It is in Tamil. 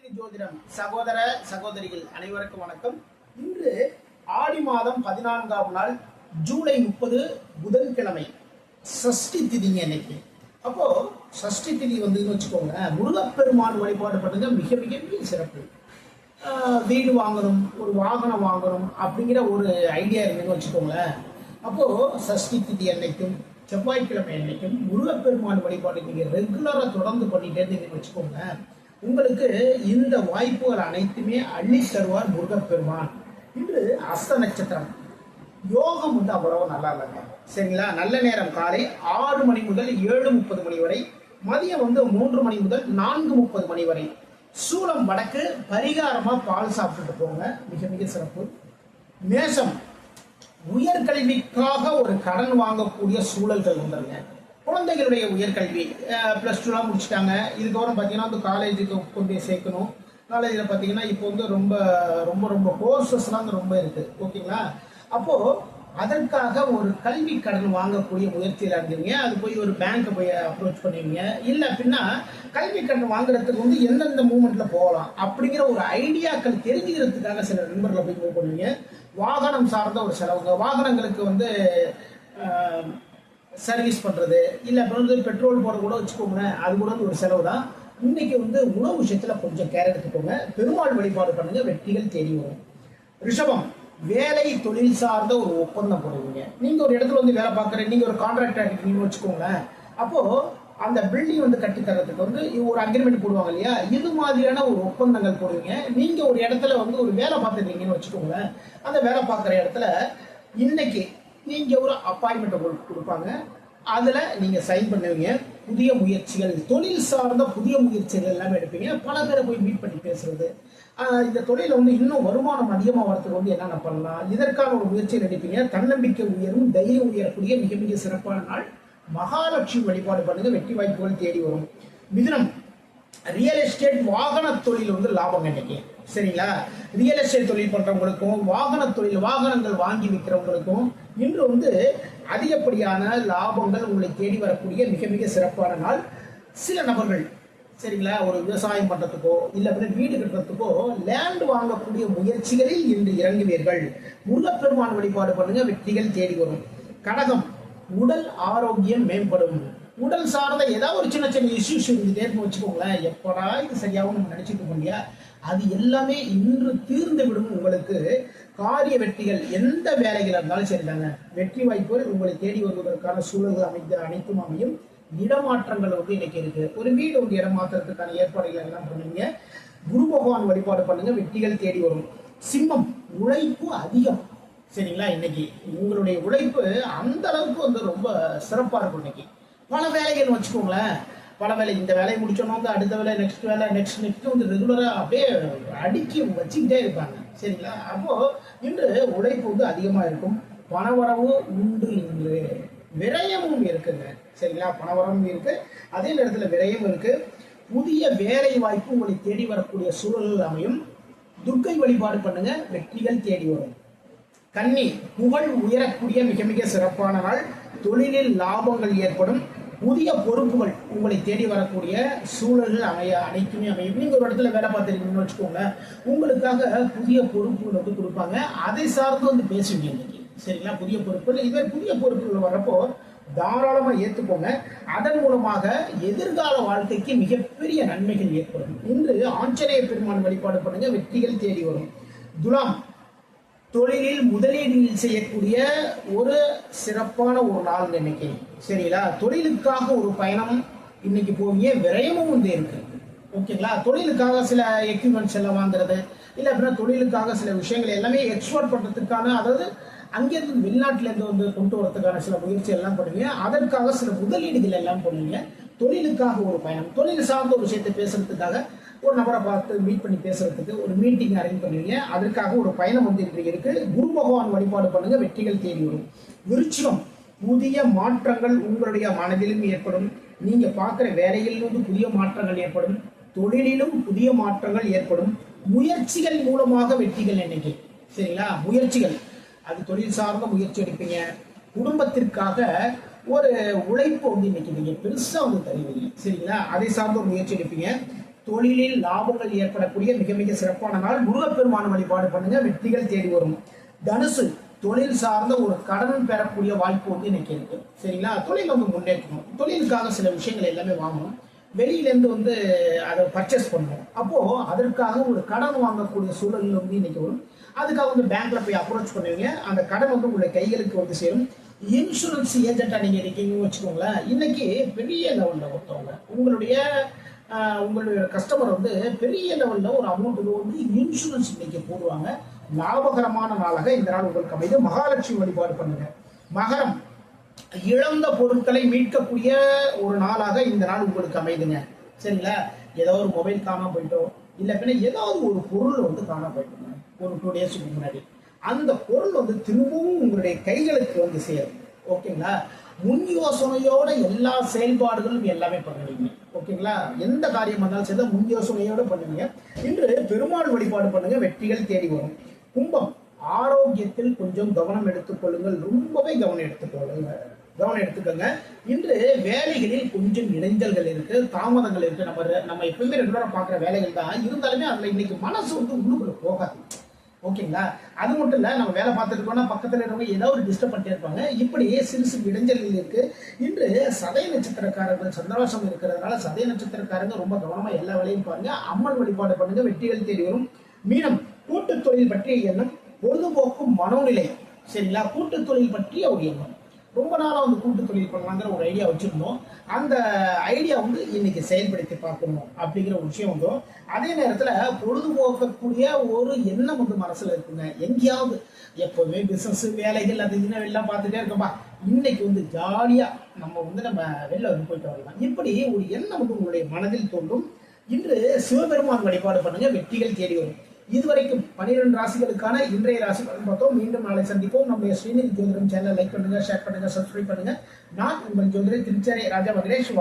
வெற்றி ஜோதிடம் சகோதர சகோதரிகள் அனைவருக்கும் வணக்கம். இன்று ஆடி மாதம் 14ஆம் நாள் ஜூலை 30 புதன்கிழமை சஷ்டி திதிங்க. இன்னைக்கு அப்போ சஷ்டி திதி வச்சுக்கோங்க, முருகப்பெருமான் வழிபாடு பண்ணுங்க. மிக மிக மிக சிறப்பு. வீடு வாங்கணும், ஒரு வாகனம் வாங்கணும் அப்படிங்கிற ஒரு ஐடியா இருக்குன்னு வச்சுக்கோங்களேன். அப்போ சஷ்டி திதி அன்னைக்கும் செவ்வாய்க்கிழமை அன்னைக்கும் முருகப்பெருமான் வழிபாடு நீங்க ரெகுலரா தொடர்ந்து பண்ணிட்டே இருந்தீங்கன்னு வச்சுக்கோங்க, உங்களுக்கு இந்த வாய்ப்புகள் அனைத்துமே அள்ளி தருவார் முருகப்பெருமான். இன்று அஸ்த நட்சத்திரம், யோகம் அவ்வளவு நல்லா இல்லைங்க. சரிங்களா? நல்ல நேரம் காலை 6 மணி முதல் 7:30 மணி வரை, மதியம் 3 மணி முதல் 4:30 மணி வரை. சூலம் வடக்கு, பரிகாரமா பால் சாப்பிட்டுட்டு போங்க, மிக மிக சிறப்பு. மேஷம், உயர்கல்விக்காக ஒரு கடன் வாங்கக்கூடிய சூழல்கள் வந்துருங்க. குழந்தைகளுடைய உயர்கல்வி +2 முடிச்சுட்டாங்க, இதுக்கப்புறம் பார்த்தீங்கன்னா காலேஜுக்கு கொண்டு போய் சேர்க்கணும். காலேஜில் பார்த்தீங்கன்னா இப்போ ரொம்ப ரொம்ப ரொம்ப கோர்சஸ்லாம் ரொம்ப இருக்குது. ஓகேங்களா? அப்போது அதற்காக ஒரு கல்வி கடன் வாங்கக்கூடிய முயற்சியில் இருந்தீங்க. அது போய் ஒரு பேங்க்கை போய் அப்ரோச் பண்ணுவீங்க. இல்லை அப்படின்னா கல்வி கடன் வாங்குறதுக்கு எந்தெந்த மூமெண்ட்டில் போகலாம் அப்படிங்கிற ஒரு ஐடியாக்கள் தெரிஞ்சுக்கிறதுக்காக சில நண்பர்களை போய் மூவ் பண்ணுவீங்க. வாகனம் சார்ந்த ஒரு செலவுங்க, வாகனங்களுக்கு சர்வீஸ் பண்ணுறது, இல்லை பெட்ரோல் போட கூட வச்சுக்கோங்களேன், அது கூட ஒரு செலவு தான். இன்னைக்கு உணவு விஷயத்தில் கொஞ்சம் கேர் எடுத்துக்கோங்க. பெருமாள் வழிபாடு பண்ணுங்க, வெற்றிகள் தேடி வரும். ரிஷபம், வேலை தொழில் சார்ந்த ஒரு ஒப்பந்தம் போடுவீங்க. நீங்கள் ஒரு இடத்துல வேலை பார்க்குறேன், நீங்கள் ஒரு கான்ட்ராக்டர் இருக்கீங்கன்னு வச்சுக்கோங்களேன். அப்போது அந்த பில்டிங் கட்டித்தரத்துக்கு ஒரு அக்ரிமெண்ட் போடுவாங்க இல்லையா, இது மாதிரியான ஒரு ஒப்பந்தங்கள் போடுவீங்க. நீங்கள் ஒரு இடத்துல ஒரு வேலை பார்த்துருக்கீங்கன்னு வச்சுக்கோங்களேன். அந்த வேலை பார்க்குற இடத்துல இன்னைக்கு நீங்கள் ஒரு அப்பாயின்மெண்ட் கொடுப்பாங்க, அதில் நீங்கள் சைன் பண்ணுவீங்க. புதிய முயற்சிகள், தொழில் சார்ந்த புதிய முயற்சிகள் எல்லாமே எடுப்பீங்க. பல பேரை போய் மீட் பண்ணி பேசுறது, இந்த தொழில இன்னும் வருமானம் அதிகமாக வரத்துக்கு என்னென்ன பண்ணலாம், இதற்கான ஒரு முயற்சிகள் எடுப்பீங்க. தன்னம்பிக்கை உயரும், தைரியம் உயரக்கூடிய மிக மிக சிறப்பான நாள். மகாலட்சுமி வழிபாடு பண்ணுங்க, வெற்றி வாய்ப்புகள் தேடி வரும். மிதுனம், ரியல் எஸ்டேட் வாகன தொழில் லாபம் இன்னைக்கு. சரிங்களா? ரியல் எஸ்டேட் தொழில் பண்றவங்களுக்கும், வாகன தொழில் வாகனங்கள் வாங்கி விற்கிறவங்களுக்கும் இன்று அதிகப்படியான லாபங்கள் உங்களை தேடி வரக்கூடிய மிக மிக சிறப்பான நாள். சில நபர்கள் சரிங்களா, ஒரு விவசாயம் பண்றதுக்கோ இல்லை வீடு கட்டுறதுக்கோ லேண்ட் வாங்கக்கூடிய முயற்சிகளில் இன்று இறங்குவீர்கள். முருகப்பெருமான் வழிபாடு பண்ணுங்க, வெற்றிகள் தேடி வரும். கடகம், உடல் ஆரோக்கியம் மேம்படும். உடல் சார்ந்த ஏதாவது ஒரு சின்ன சின்ன இஷ்யூஸ் இருந்துட்டே வச்சுக்கோங்களேன், எப்படா இது சரியாகவும் நம்ம நினைச்சிட்டு இருக்கோம் இல்லையா, அது எல்லாமே இன்று தீர்ந்து விடும். உங்களுக்கு காரிய வெற்றிகள், எந்த வேலைகள் இருந்தாலும் சரிதாங்க, வெற்றி வாய்ப்புகள் உங்களை தேடி வருவதற்கான சூழல்கள் அனைத்தும் அமையும். இடமாற்றங்கள் இன்னைக்கு இருக்கு. ஒரு வீடு இடம் மாற்றுறதுக்கான ஏற்பாடுகள் எல்லாம் பண்ணுவீங்க. குரு பகவான் வழிபாடு பண்ணுங்க, வெற்றிகள் தேடி வரும். சிம்மம், உழைப்பு அதிகம். சரிங்களா? இன்னைக்கு உங்களுடைய உழைப்பு அந்த அளவுக்கு ரொம்ப சிறப்பா இருக்கும். இன்னைக்கு பல வேலைகள் வச்சுக்கோங்களேன், பல வேலை, இந்த வேலையை முடிச்சோம்னா அடுத்த வேலை, நெக்ஸ்ட் வேலை, நெக்ஸ்ட் ரெகுலரா அப்படியே அடுக்கி வச்சுக்கிட்டே இருப்பாங்க. சரிங்களா? அப்போ இன்று உழைப்பு அதிகமா இருக்கும். பணவரவு உண்டு, இன்று விரயமும் இருக்குங்க. சரிங்களா? பணவரமும் இருக்கு, அதே நேரத்தில் விரயம் இருக்கு. புதிய வேலை வாய்ப்பு உங்களை தேடி வரக்கூடிய சூழல்கள் அமையும். துர்க்கை வழிபாடு பண்ணுங்க, வெற்றிகள் தேடி வரும். கன்னி, புகழ் உயரக்கூடிய மிக மிக சிறப்பான நாள். தொழிலில் லாபங்கள் ஏற்படும். புதிய பொறுப்புகள் உங்களை தேடி வரக்கூடிய சூழல்கள் அனைத்துமே அமையும். நீங்க ஒரு இடத்துல வேலை பார்த்துருக்கீங்கன்னு வச்சுக்கோங்க, உங்களுக்காக புதிய பொறுப்புகள் கொடுப்பாங்க, அதை சார்ந்து பேசுவீங்க இன்னைக்கு. சரிங்களா? புதிய பொறுப்புகள், இதுவே புதிய பொறுப்புகள் வரப்போ தாராளமா ஏற்றுக்கோங்க. அதன் மூலமாக எதிர்கால வாழ்க்கைக்கு மிகப்பெரிய நன்மைகள் ஏற்படும். இன்று ஆஞ்சநேய பெருமான் வழிபாடு பண்ணுங்க, வெற்றிகள் தேடி வரும். துலாம், தொழிலில் முதலீடு செய்யக்கூடிய ஒரு சிறப்பான ஒரு நாள் இன்னைக்கு. சரிங்களா? தொழிலுக்காக ஒரு பயணம் இன்னைக்கு போவீங்க, விரயமும் இருக்கு. ஓகேங்களா? தொழிலுக்காக சில எக்யூப்மெண்ட்ஸ் எல்லாம் வாங்குறது, இல்லை அப்படின்னா தொழிலுக்காக சில விஷயங்கள் எல்லாமே எக்ஸ்போர்ட் பண்றதுக்கான, அதாவது அங்கேருந்து வெளிநாட்டிலேருந்து கொண்டு வரதுக்கான சில முயற்சி எல்லாம் பண்ணுவீங்க. அதற்காக சில முதலீடுகள் எல்லாம் பண்ணுவீங்க. தொழிலுக்காக ஒரு பயணம், தொழில் சார்ந்த ஒரு விஷயத்தை பேசுறதுக்காக ஒரு நபரை பார்த்து மீட் பண்ணி பேசுறதுக்கு ஒரு மீட்டிங் அரேஞ்ச் பண்ணுவீங்க. அதற்காக ஒரு பயணம் இருக்கு. குரு பகவான் வழிபாடு பண்ணுங்க, வெற்றிகள் தேடி வரும். விருச்சிகம், புதிய மாற்றங்கள் உங்களுடைய மனதிலும் ஏற்படும். நீங்க பார்க்குற வேலையிலிருந்து புதிய மாற்றங்கள் ஏற்படும். தொழிலிலும் புதிய மாற்றங்கள் ஏற்படும். முயற்சிகள் மூலமாக வெற்றிகள் இன்னைக்கு. சரிங்களா? முயற்சிகள், அது தொழில் சார்ந்த முயற்சி எடுப்பீங்க. குடும்பத்திற்காக ஒரு உழைப்பு இன்னைக்கு நீங்க பெருசா தருவீங்க. சரிங்களா? அதை சார்ந்த ஒரு முயற்சி எடுப்பீங்க. தொழிலில் லாபங்கள் ஏற்படக்கூடிய மிக மிக சிறப்பான நாள். முருகப்பெருமான வழிபாடு பண்ணுங்க, வெற்றிகள் தேடி வரும். தனுசு, தொழில் சார்ந்த ஒரு கடன் பெறக்கூடிய வாய்ப்பு வந்து இன்னைக்கு இருக்கு. சரிங்களா? தொழில் வந்து முன்னேற்றணும், தொழிலுக்காக சில விஷயங்கள் எல்லாமே வாங்கணும், வெளியிலேருந்து வந்து அதை பர்ச்சேஸ் பண்ணணும். அப்போ அதற்காக ஒரு கடன் வாங்கக்கூடிய சூழல் வந்து இன்னைக்கு வரும். அதுக்காக வந்து பேங்க்ல போய் அப்ரோச் பண்ணுவீங்க, அந்த கடன் வந்து உங்களுடைய கைகளுக்கு வந்து சேரும். இன்சூரன்ஸ் ஏஜென்ட்டா நீங்க இருக்கீங்கன்னு வச்சுக்கோங்களேன், இன்னைக்கு பெரிய லெவல்ல ஒருத்தவங்க உங்களுடைய கஸ்டமர் வந்து பெரிய லெவல்ல ஒரு அமௌண்ட் வந்து இன்சூரன்ஸ் இன்னைக்கு போடுவாங்க. லாபகரமான நாளாக இந்த நாள் உங்களுக்கு அமைது. மகாலட்சுமி வழிபாடு பண்ணுங்க. மகரம், இழந்த பொருட்களை மீட்கக்கூடிய ஒரு நாளாக இந்த நாள் உங்களுக்கு அமைதுங்க. சரிங்களா? ஏதோ ஒரு மொபைல் காணாம போயிட்டோம், இல்ல பின்ன ஏதாவது ஒரு பொருள் வந்து காணாம போயிட்டோங்க ஒரு 2 டேஸ்க்கு முன்னாடி, அந்த பொருள் வந்து திரும்பவும் உங்களுடைய கைகளுக்கு வந்து சேரும். ஓகேங்களா? முன் யோசனையோட எல்லா செயல்பாடுகளும் எல்லாமே பண்ணுவீங்க. ஓகேங்களா? எந்த காரியம் வந்தாலும் சரி முன் யோசனையோட பண்ணுவீங்க. இன்று பெருமாள் வழிபாடு பண்ணுங்க, வெற்றிகள் தேடி வரும். கும்பம், ஆரோக்கியத்தில் கொஞ்சம் கவனம் எடுத்துக்கொள்ளுங்கள், ரொம்பவே கவனம் எடுத்துக்கோங்க. இன்று வேலைகளில் கொஞ்சம் இடைஞ்சல்கள் இருக்கு, தாமதங்கள் இருக்கு. நம்ம எப்பவுமே ரெகுலரா பார்க்குற வேலைகள் தான் இருந்தாலுமே அதுல இன்னைக்கு மனசு வந்து உள்ளுக்குள்ள போகாது. ஓகேங்களா? அது மட்டும் இல்ல, நம்ம வேலை பார்த்துட்டு இருக்கோம்னா பக்கத்துல இருக்கவங்க ஏதாவது ஒரு டிஸ்டர்ப் பண்ணிட்டே இருப்பாங்க. இப்படி சிறு சிறு இடைஞ்சல்கள் இருக்கு. இன்று சதய நட்சத்திரக்காரர்கள் சந்திராசம் இருக்கிறதுனால சதய நட்சத்திரக்காரங்க ரொம்ப கவனமா எல்லா வேலையும் பாருங்க. அம்மன் வழிபாடு பண்ணுங்க, வெற்றிகள் தேடி வரும். மீனம், கூட்டு தொழில் பற்றிய எண்ணம், பொழுதுபோக்கும் மனோநிலை. சரிங்களா? கூட்டு தொழில் பற்றிய ஒரு எண்ணம், ரொம்ப நாளா வந்து கூட்டு தொழில் பண்ணலாங்கிற ஒரு ஐடியா வச்சிருந்தோம். அந்த ஐடியா வந்து இன்னைக்கு செயல்படுத்தி பார்க்கணும் அப்படிங்கிற ஒரு விஷயம் வந்தோம். அதே நேரத்துல பொழுதுபோக்கக்கூடிய ஒரு எண்ணம் வந்து மனசுல இருக்குங்க. எங்கேயாவது எப்பவுமே பிசினஸ் வேலைகள் அது இதுன்னு எல்லாம் பார்த்துட்டே இருக்கோம்பா, இன்னைக்கு வந்து ஜாலியா நம்ம வெளில வந்து போயிட்டு வரலாம், இப்படி ஒரு எண்ணம் வந்து உங்களுடைய மனதில் தோன்றும். இன்று சிவபெருமான் வழிபாடு பண்ணுங்க, வெற்றிகள் தேடி வரும். இதுவரைக்கும் 12 ராசிகளுக்கான இன்றைய ராசி பலன் பார்த்தோம். மீண்டும் நாளை சந்திப்போம். நம்முடைய ஸ்ரீநிதி ஜோதிடம் சேனல் லைக் பண்ணுங்க, ஷேர் பண்ணுங்க, சப்ஸ்கிரைப் பண்ணுங்க. நான் உங்கள் ஜோதிடர் திருச்சேரை ராஜா மகேஷ்.